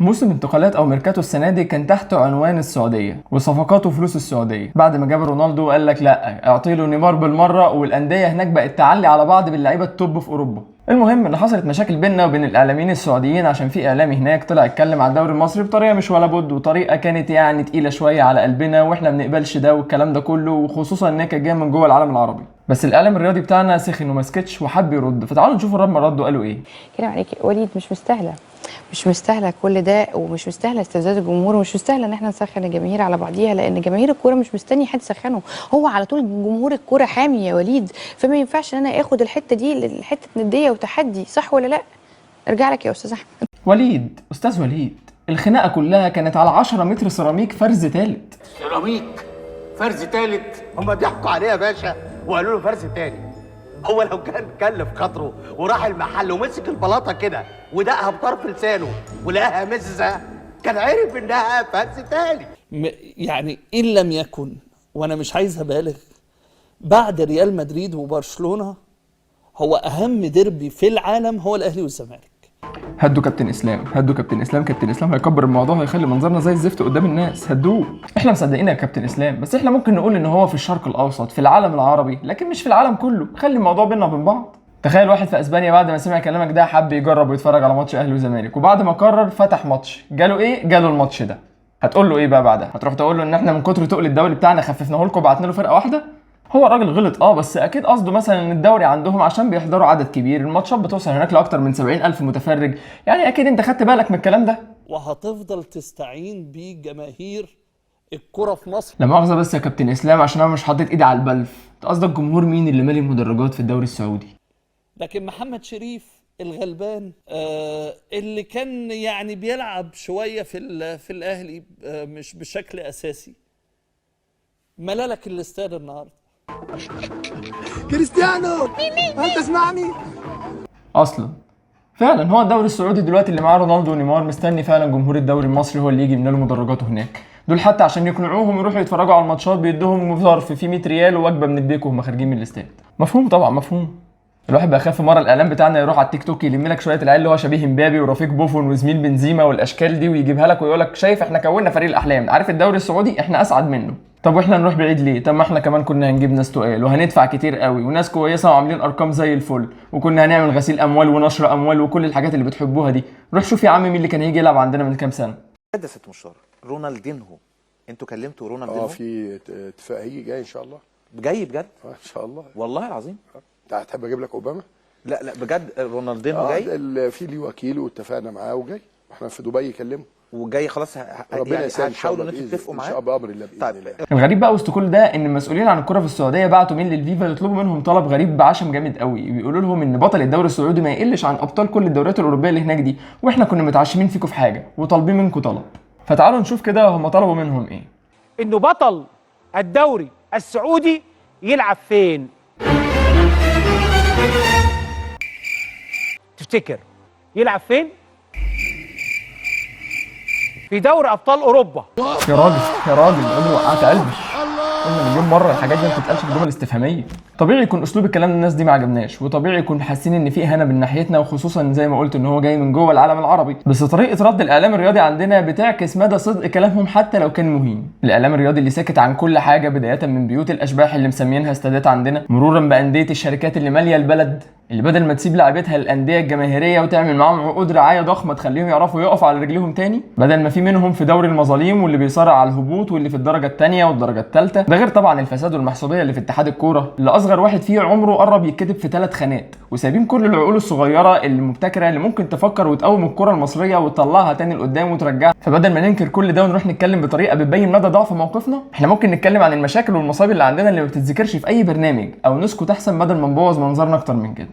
موسم انتقالات او ميركاتو السنه دي كان تحت عنوان السعوديه وصفقات وفلوس السعوديه، بعد ما جاب رونالدو قال لك لا اعطي له نيمار بالمره، والانديه هناك بقت تعلي على بعض باللعيبه التوب في اوروبا. المهم ان حصلت مشاكل بيننا وبين الاعلاميين السعوديين عشان في اعلامي هناك طلع اتكلم على الدوري المصري بطريقه مش ولا بد، وطريقه كانت يعني تقيله شويه على قلبنا، واحنا ما بنقبلش ده والكلام ده كله، وخصوصا انها كانت جايه من جوه العالم العربي. بس الاعلام الرياضي بتاعنا سخن وما سكتش وحب يرد، فتعالوا نشوف الرد ردوا قالوا ايه. كلام عليك وليد، مش مستاهله كل ده، ومش مستاهله استفزاز الجمهور، ومش مستاهله ان احنا نسخن الجماهير على بعضيها، لان جماهير الكوره مش مستني حد يسخنه، هو على طول جمهور الكوره حامي يا وليد، فما ينفعش ان انا اخد الحته دي حته نديه وتحدي، صح ولا لا؟ ارجع لك يا استاذ احمد. استاذ وليد، الخناقه كلها كانت على 10 متر سيراميك فرز ثالث. سيراميك فرز ثالث؟ هم ضحكوا عليه يا باشا وقالوا له فرز ثاني. هو لو كان كلف خاطره وراح المحل ومسك البلاطه كده ودقها بطرف لسانه ولقاها مززه كان عرف انها فرز ثاني. يعني ان لم يكن، وانا مش عايز ابالغ، بعد ريال مدريد وبرشلونه هو اهم ديربي في العالم هو الاهلي والزمالك. هدوا كابتن اسلام، كابتن اسلام هيكبر الموضوع، هيخلي منظرنا زي الزفت قدام الناس، هدوه. احنا مصدقين يا كابتن اسلام، بس احنا ممكن نقول ان هو في الشرق الاوسط في العالم العربي، لكن مش في العالم كله، خلي الموضوع بيننا وبين بعض. تخيل واحد في اسبانيا بعد ما سمع كلامك ده حب يجرب ويتفرج على ماتش اهلي وزمالك، وبعد ما قرر فتح ماتش، جاله ايه؟ جاله الماتش ده. هتقول له ايه بقى بعدها؟ هتروح تقول له ان احنا من كتر تقل الدوري بتاعنا خففناه لكم وبعتنا له فرقه واحده؟ هو الراجل غلط بس اكيد قصده مثلا ان الدوري عندهم عشان بيحضروا عدد كبير، الماتشات بتوصل هناك لاكتر من 70,000 متفرج، يعني اكيد انت خدت بالك من الكلام ده. وهتفضل تستعين بجماهير الكرة في مصر. لا مؤاخذة بس يا كابتن اسلام عشان انا مش حاطط ايدي على البلف، انت قصدك جمهور مين اللي مالي المدرجات في الدوري السعودي؟ لكن محمد شريف الغلبان اللي كان يعني بيلعب شوية في الاهلي مش بشكل اساسي، ملالك الاستاد النهارده. كريستيانو انت تسمعني؟ اصلا فعلا هو الدوري السعودي دلوقتي اللي معاه رونالدو ونيمار مستني فعلا جمهور الدوري المصري هو اللي يجي يملى له مدرجاته هناك، دول حتى عشان يقنعوهم يروحوا يتفرجوا على الماتشات بيدوهم ظرف فيه 100 ريال ووجبه من البيك وهم خارجين من الاستاد. مفهوم طبعا مفهوم. الواحد بقى خاف مره الاعلام بتاعنا يروح على التيك توك يلم لك شويه العيال اللي هو شبيه امبابي ورفيق بوفون وزميل بنزيما والاشكال دي ويجيبها لك ويقول لك شايف احنا كونا فريق الاحلام، عارف الدوري السعودي احنا اسعد منه. طب واحنا نروح بعيد ليه؟ طب ما احنا كمان كنا هنجيب ناس تقال وهندفع كتير قوي وناس كويسه وعاملين ارقام زي الفل، وكنا هنعمل غسيل اموال ونشر اموال وكل الحاجات اللي بتحبوها دي. روح شوف يا عم مين اللي كان هيجي يلعب عندنا من كام سنه. يا ست مشار، رونالدينهو انتوا كلمتوا رونالدينهو؟ في اتفاق هيجي جاي ان شاء الله. جاي بجد؟ ان شاء الله والله العظيم. انت هتحب اجيب لك اوباما؟ لا بجد رونالدينهو جاي؟ في لي وكيل واتفقنا معاه وجاي، احنا في دبي كلمه وجاي خلاص. ربنا يعني يسهل هتحاولوا ان انتوا تتفقوا معاه ان شاء الله بامر الله باذن الله. الغريب بقى وسط كل ده ان المسؤولين عن الكره في السعوديه بعتوا مين للفيفا يطلبوا منهم طلب غريب بعشم جامد قوي، بيقولوا لهم ان بطل الدوري السعودي ما يقلش عن ابطال كل الدوريات الاوروبيه اللي هناك دي، واحنا كنا متعشمين فيكم في حاجه وطالبين منكم طلب. فتعالوا نشوف كده هم طلبوا منهم ايه. انه بطل الدوري السعودي يلعب فين؟ تفتكر يلعب فين؟ في دوري ابطال اوروبا. يا راجل قول وقعت قلبي. قلنا مليون مره الحاجات دي ما بتتقالش بجمل استفهاميه. طبيعي يكون اسلوب الكلام الناس دي ما عجبناش، وطبيعي يكون حاسين ان في اهانه من ناحيتنا، وخصوصا زي ما قلت ان هو جاي من جوه العالم العربي. بس طريقه رد الاعلام الرياضي عندنا بتعكس مدى صدق كلامهم حتى لو كان مهين. الاعلام الرياضي اللي ساكت عن كل حاجه، بدايه من بيوت الاشباح اللي مسميينها استادات عندنا، مرورا بانديه الشركات اللي ماليه البلد، اللي بدل ما تسيب لعيبتها للانديه الجماهيريه وتعمل معاهم عقود رعايه ضخمه تخليهم يعرفوا يقفوا على رجليهم تاني، بدل ما في منهم في دوري المظاليم واللي بيصارع على الهبوط واللي في الدرجه الثانيه والدرجه الثالثه، ده غير طبعا الفساد والمحسوبيه اللي في اتحاد الكوره اللي اصغر واحد فيه عمره قرب يتكتب في 3 خانات، وسايبين كل العقول الصغيره اللي مبتكره اللي ممكن تفكر وتقوم الكوره المصريه وتطلعها تاني لقدام وترجعها. فبدل ما ننكر كل ده ونروح نتكلم بطريقه بتبين مدى ضعف موقفنا، احنا ممكن نتكلم عن المشاكل والمصايب اللي عندنا اللي ما بتتذكرش في اي برنامج، او نسكت احسن بدل ما نبوظ منظرنا اكتر من كده.